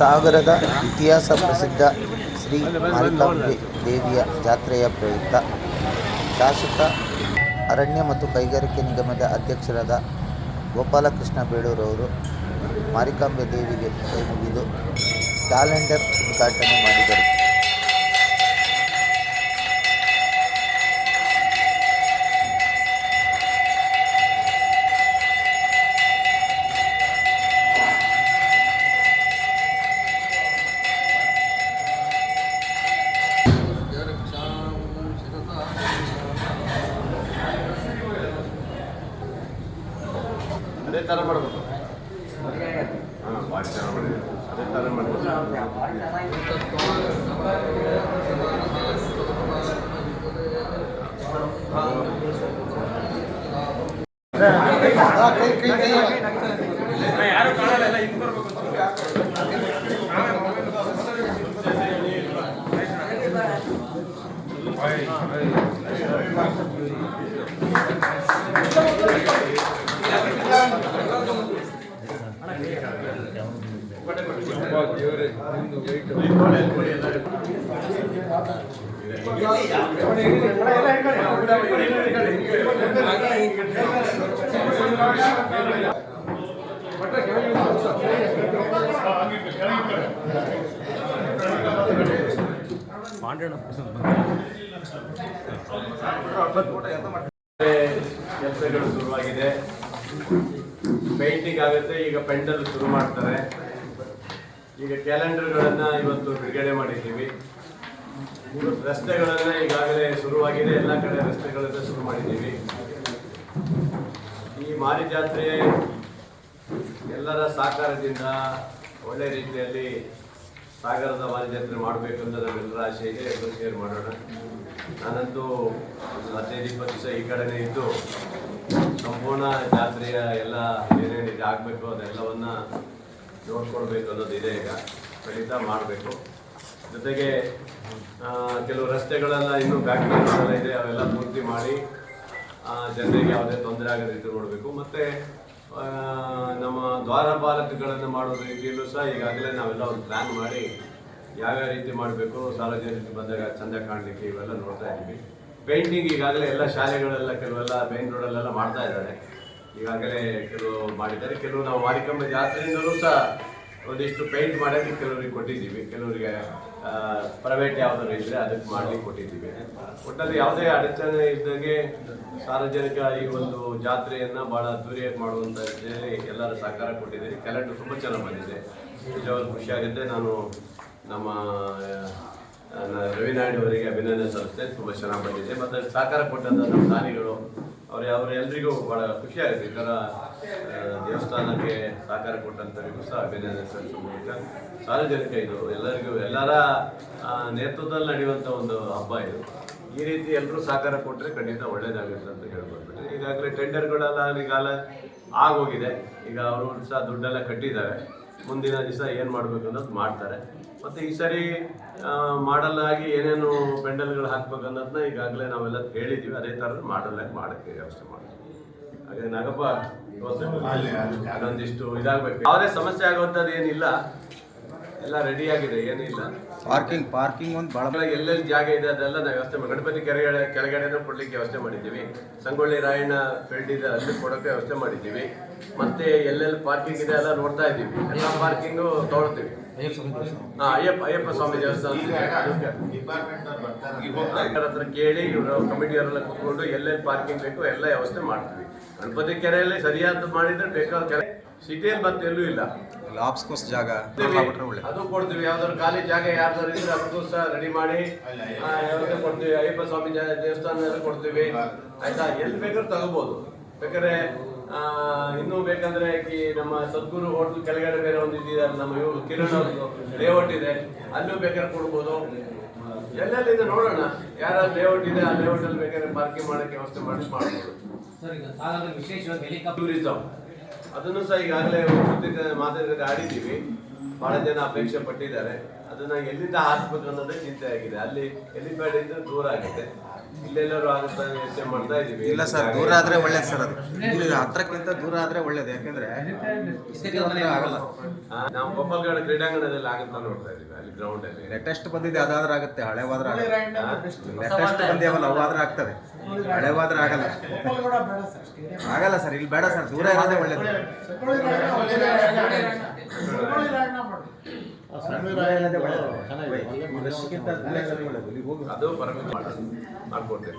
ಸಾಗರದ ಇತಿಹಾಸ ಪ್ರಸಿದ್ಧ ಶ್ರೀ ಮಾರಿಕಾಂಬೆ ದೇವಿಯ ಜಾತ್ರೆಯ ಪ್ರಯುಕ್ತ ಶಾಸಕ ಅರಣ್ಯ ಮತ್ತು ಕೈಗಾರಿಕೆ ನಿಗಮದ ಅಧ್ಯಕ್ಷರಾದ ಗೋಪಾಲಕೃಷ್ಣ ಬೇಳೂರವರು ಮಾರಿಕಾಂಬೆ ದೇವಿಗೆ ಕೈ ಮುಗಿದು ಕ್ಯಾಲೆಂಡರ್ ಉದ್ಘಾಟನೆ ಮಾಡಿದರು. ಅದೇ ಥರ ಮಾಡಬೇಕು. ಹಾಂ, ಭಾಳ ಚೆನ್ನಾಗಿ ಮಾಡಿದೆ. ಅದೇ ಥರ ಮಾಡಬೇಕು. ಯಾರು ಕಾಣಲ್ಲ, ಹಿಂಗೆ ಬರಬೇಕು. ಕೆಲಸಗಳು ಶುರುವಾಗಿದೆ. ಪೇಂಟಿಂಗ್ ಆಗುತ್ತೆ. ಈಗ ಪೆಂಡಲ್ ಶುರು ಮಾಡ್ತಾರೆ. ಈಗ ಕ್ಯಾಲೆಂಡರ್ಗಳನ್ನು ಇವತ್ತು ಬಿಡುಗಡೆ ಮಾಡಿದ್ದೀವಿ. ರಸ್ತೆಗಳನ್ನು ಈಗಾಗಲೇ ಶುರುವಾಗಿದೆ. ಎಲ್ಲ ಕಡೆ ರಸ್ತೆಗಳನ್ನು ಶುರು ಮಾಡಿದ್ದೀವಿ. ಈ ಮಾರಿ ಜಾತ್ರೆ ಎಲ್ಲರ ಸಹಕಾರದಿಂದ ಒಳ್ಳೆ ರೀತಿಯಲ್ಲಿ ಸಾಗರದ ಮಾರಿ ಜಾತ್ರೆ ಮಾಡಬೇಕು ಅಂತ ನಮ್ಮೆಲ್ಲರ ಆಸೆ ಇದೆ. ಎಲ್ಲರೂ ಶೇರ್ ಮಾಡೋಣ. ನಾನಂತೂ 15-20 ದಿವಸ ಈ ಕಡೆನೇ ಇದ್ದು ಸಂಪೂರ್ಣ ಜಾತ್ರೆಯ ಎಲ್ಲ ಏನೇನಿದೆ ಆಗಬೇಕು ಅದೆಲ್ಲವನ್ನು ನೋಡ್ಕೊಳ್ಬೇಕು ಅನ್ನೋದಿದೆ. ಈಗ ಖಂಡಿತ ಮಾಡಬೇಕು. ಜೊತೆಗೆ ಕೆಲವು ರಸ್ತೆಗಳೆಲ್ಲ ಇನ್ನೂ ಬ್ಯಾಕ್ಟೀರಿಯಾಗಳೆಲ್ಲ ಇದೆ, ಅವೆಲ್ಲ ಪೂರ್ತಿ ಮಾಡಿ ಜನರಿಗೆ ಯಾವುದೇ ತೊಂದರೆ ಆಗದ ರೀತಿ ನೋಡಬೇಕು. ಮತ್ತು ನಮ್ಮ ದ್ವಾರಪಾಲಕಗಳನ್ನು ಮಾಡೋ ರೀತಿಯಲ್ಲೂ ಸಹ ಈಗಾಗಲೇ ನಾವೆಲ್ಲ ಒಂದು ಪ್ಲ್ಯಾನ್ ಮಾಡಿ ಯಾವ್ಯಾವ ರೀತಿ ಮಾಡಬೇಕು, ಸಾರ್ವಜನಿಕ ಬಂದಾಗ ಚಂದ ಕಾಣಲಿಕ್ಕೆ ಇವೆಲ್ಲ ನೋಡ್ತಾ ಇದ್ದೀವಿ. ಪೇಂಟಿಂಗ್ ಈಗಾಗಲೇ ಎಲ್ಲ ಶಾಲೆಗಳೆಲ್ಲ ಕೆಲವೆಲ್ಲ ಮೇನ್ ರೋಡಲ್ಲೆಲ್ಲ ಮಾಡ್ತಾ ಇದ್ದಾರೆ. ಈಗಾಗಲೇ ಕೆಲವು ಮಾಡಿದ್ದಾರೆ. ಕೆಲವು ನಾವು ಮಾರಿಕಾಂಬೆ ಜಾತ್ರೆಯಿಂದಲೂ ಸಹ ಒಂದಿಷ್ಟು ಪೇಂಟ್ ಮಾಡೋಕ್ಕೆ ಕೆಲವರಿಗೆ ಕೊಟ್ಟಿದ್ದೀವಿ. ಕೆಲವರಿಗೆ ಪ್ರೈವೇಟ್ ಯಾವುದಾದ್ರು ಇದ್ದರೆ ಅದಕ್ಕೆ ಮಾಡಲಿಕ್ಕೆ ಕೊಟ್ಟಿದ್ದೀವಿ. ಒಟ್ಟಲ್ಲಿ ಯಾವುದೇ ಅಡಚಣೆ ಇದ್ದಂಗೆ ಸಾರ್ವಜನಿಕ ಈ ಒಂದು ಜಾತ್ರೆಯನ್ನು ಭಾಳ ಅದ್ದೂರಿಯಾಗಿ ಮಾಡುವಂಥ ರೀತಿಯಲ್ಲಿ ಎಲ್ಲರೂ ಸಹಕಾರ ಕೊಟ್ಟಿದ್ದೀರಿ. ಕ್ಯಾಲೆಂಡರ್ ತುಂಬ ಚೆನ್ನಾಗಿ ಬಂದಿದೆ. ನಿಜವಾಗ್ಲೂ ಖುಷಿಯಾಗುತ್ತೆ. ನಾನು ನಮ್ಮ ರವಿನಾಯ್ಡು ಅವರಿಗೆ ಅಭಿನಂದನೆ ಸಲ್ಲಿಸ್ತೇನೆ. ತುಂಬ ಚೆನ್ನಾಗಿ ಬಂದಿದೆ. ಮತ್ತು ಸಹಕಾರ ಕೊಟ್ಟಂಥ ನಮ್ಮ ದಾನಿಗಳು ಅವರೆಲ್ಲರಿಗೂ ಭಾಳ ಖುಷಿಯಾಗುತ್ತೆ. ಈ ಥರ ದೇವಸ್ಥಾನಕ್ಕೆ ಸಹಕಾರ ಕೊಟ್ಟಂಥವರಿಗೂ ಸಹ ಅಭಿನಂದನೆ ಸಲ್ಲಿಸುವ ಮೂಲಕ ಸಾರ್ವಜನಿಕ ಇದು ಎಲ್ಲರ ನೇತೃತ್ವದಲ್ಲಿ ನಡೆಯುವಂಥ ಒಂದು ಹಬ್ಬ ಇದು. ಈ ರೀತಿ ಎಲ್ಲರೂ ಸಹಕಾರ ಕೊಟ್ಟರೆ ಖಂಡಿತ ಒಳ್ಳೆಯದಾಗುತ್ತೆ ಅಂತ ಹೇಳ್ಬೋದು. ಈಗಾಗಲೇ ಟೆಂಡರ್ಗಳೆಲ್ಲ ಈಗಾಗಲೇ ಆಗೋಗಿದೆ. ಈಗ ಅವರು ಸಹ ದುಡ್ಡೆಲ್ಲ ಕಟ್ಟಿದ್ದಾರೆ. ಮುಂದಿನ ದಿವಸ ಏನು ಮಾಡಬೇಕು ಅನ್ನೋದು ಮಾಡ್ತಾರೆ. ಮತ್ತು ಈ ಸರಿ ಮಾಡಲಾಗಿ ಏನೇನು ಪೆಂಡಲ್ಗಳು ಹಾಕ್ಬೇಕು ಅನ್ನೋದನ್ನ ಈಗಾಗಲೇ ನಾವೆಲ್ಲ ಹೇಳಿದ್ದೀವಿ. ಅದೇ ಥರದ ಮಾಡಲಾಗಿ ಮಾಡೋಕ್ಕೆ ವ್ಯವಸ್ಥೆ ಮಾಡ್ತೀವಿ. ಹಾಗೆ ನಾಗಪ್ಪ ಅದೊಂದಿಷ್ಟು ಇದಾಗಬೇಕು. ಯಾವುದೇ ಸಮಸ್ಯೆ ಆಗುವಂಥದ್ದು ಏನಿಲ್ಲ, ಎಲ್ಲ ರೆಡಿಯಾಗಿದೆ, ಏನಿಲ್ಲ. ಪಾರ್ಕಿಂಗ್ ಒಂದು ಭಾಳ ಎಲ್ಲೆಲ್ಲಿ ಜಾಗ ಇದೆ ಅದೆಲ್ಲ ನಾವು ವ್ಯವಸ್ಥೆ ಮಾಡಿ ಗಣಪತಿ ಕೆಳಗಡೆನೂ ಕೊಡಲಿಕ್ಕೆ ವ್ಯವಸ್ಥೆ ಮಾಡಿದ್ದೀವಿ. ಸಂಗೊಳ್ಳಿ ರಾಯಣ್ಣ ಫೀಲ್ಡ್ ಇದೆ, ಅಲ್ಲಿ ಕೊಡೋಕ್ಕೆ ವ್ಯವಸ್ಥೆ ಮಾಡಿದ್ದೀವಿ. ಮತ್ತೆ ಎಲ್ಲೆಲ್ಲಿ ಪಾರ್ಕಿಂಗ್ ಇದೆ ಎಲ್ಲ ನೋಡ್ತಾ ಇದ್ದೀವಿ. ಎಲ್ಲ ಪಾರ್ಕಿಂಗು ತೊಗೊಳ್ತೀವಿ. ಅಯ್ಯಪ್ಪ ಸ್ವಾಮಿ ದೇವಸ್ಥಾನ ಹತ್ರ ಕೇಳಿ ಇವರು ಕಮಿಟಿಯವರೆಲ್ಲ ಕೂತ್ಕೊಂಡು ಎಲ್ಲೆಲ್ಲಿ ಪಾರ್ಕಿಂಗ್ ಬೇಕು ಎಲ್ಲ ವ್ಯವಸ್ಥೆ ಮಾಡ್ತೀವಿ. ಗಣಪತಿ ಕೆರೆಯಲ್ಲಿ ಸರಿಯಾದ ಮಾಡಿದ್ರೆ ಬೇಕಾದ ಕೆರೆ ಸಿಟಿಯಲ್ಲಿ ಮತ್ತೆ ಎಲ್ಲೂ ಇಲ್ಲ. ಲಾಬ್ಸ್ಕೋಸ್ ಜಾಗ ಅದು ಕೊಡ್ತೀವಿ. ಯಾವ್ದಾದ್ರು ಖಾಲಿ ಜಾಗ ಯಾರ್ದಾರು ಇದ್ರೆ ಅದಕ್ಕೂ ಸಹ ರೆಡಿ ಮಾಡಿ ವ್ಯವಸ್ಥೆ ಕೊಡ್ತೀವಿ. ಅಯ್ಯಪ್ಪ ಸ್ವಾಮಿ ದೇವಸ್ಥಾನ ಕೊಡ್ತೀವಿ. ಆಯ್ತಾ, ಎಲ್ಲಿ ಬೇಕಾದ್ರೂ ತಗೋಬಹುದು. ಬೇಕಾದ್ರೆ ಇನ್ನೂ ಬೇಕಂದ್ರೆ ನಮ್ಮ ಸದ್ಗುರು ಹೋಟೆಲ್ ಕೆಳಗಡೆ ಬೇರೆ ಒಂದು ಇದೆ, ನಮ್ಮ ಇವರು ಕಿರಣ್ ಲೇಔಟ್ ಇದೆ, ಅಲ್ಲೂ ಬೇಕಾದ್ರೆ ಕೊಡ್ಬೋದು. ಎಲ್ಲೆಲ್ಲಿದೆ ನೋಡೋಣ. ಯಾರು ಲೇಔಟ್ ಇದೆ ಆ ಲೇಔಟ್ ಅಲ್ಲಿ ಬೇಕಾದ್ರೆ ಪಾರ್ಕಿಂಗ್ ಮಾಡೋಕ್ಕೆ ವ್ಯವಸ್ಥೆ ಮಾಡ್ಬೋದು. ಟೂರಿಸಂ ಅದನ್ನು ಸಹ ಈಗಾಗಲೇ ಮಾತಾಡಿದ್ರೆ ಆಡಿದ್ದೀವಿ. ಭಾಳ ಜನ ಅಪೇಕ್ಷೆ ಪಟ್ಟಿದ್ದಾರೆ. ಅದನ್ನ ಎಲ್ಲಿಂದ ಹಾಕ್ಬೇಕು ಅನ್ನೋದೇ ಚಿಂತೆ ಆಗಿದೆ. ಅಲ್ಲಿ ಎಲಿಪ್ಯಾಡ್ ಇಂದ ದೂರ ಆಗಿದೆ, ಇಲ್ಲೆಲ್ಲರೂ ಆಗುತ್ತೆ ಯೋಚನೆ ಮಾಡ್ತಾ ಇದೀವಿ. ಇಲ್ಲ ಸರ್, ದೂರ ಆದ್ರೆ ಒಳ್ಳೇದು ಸರ್. ಅದು ಇಲ್ಲಿ ಹತ್ರಕ್ಕಿಂತ ದೂರ ಆದ್ರೆ ಒಳ್ಳೇದು. ಯಾಕಂದ್ರೆ ಸಿಟಿ ಹತ್ರ ಆಗಲ್ಲ. ನಾವು ಕೊಪ್ಪಲ್ಗಡ ಕ್ರೀಡಾಂಗಣದಲ್ಲಿ ಆಗುತ್ತಾ ನೋಡ್ತಾ ಇದೀವಿ, ಅಲ್ಲಿ ಗ್ರೌಂಡ್ ಅಲ್ಲಿ. ಲೇಟೆಸ್ಟ್ ಬಂದಿದೆ, ಅದಾದ್ರೆ ಆಗುತ್ತೆ. ಹಳೆವಾದ್ರೆ ಲೇಟೆಸ್ಟ್ ಬಂದೇವಲ್ಲ, ಅವಾದ್ರೆ ಆಗ್ತದೆ. ಹಳೆವಾದ್ರೆ ಆಗಲ್ಲ. ಆಗಲ್ಲ ಸರ್, ಇಲ್ಲಿ ಬೇಡ ಸರ್, ದೂರ ಇರೋದೇ ಒಳ್ಳೇದು. ಅದು ಪರಮಿತ ಮಾಡ್ಕೊಡ್ತೇವೆ.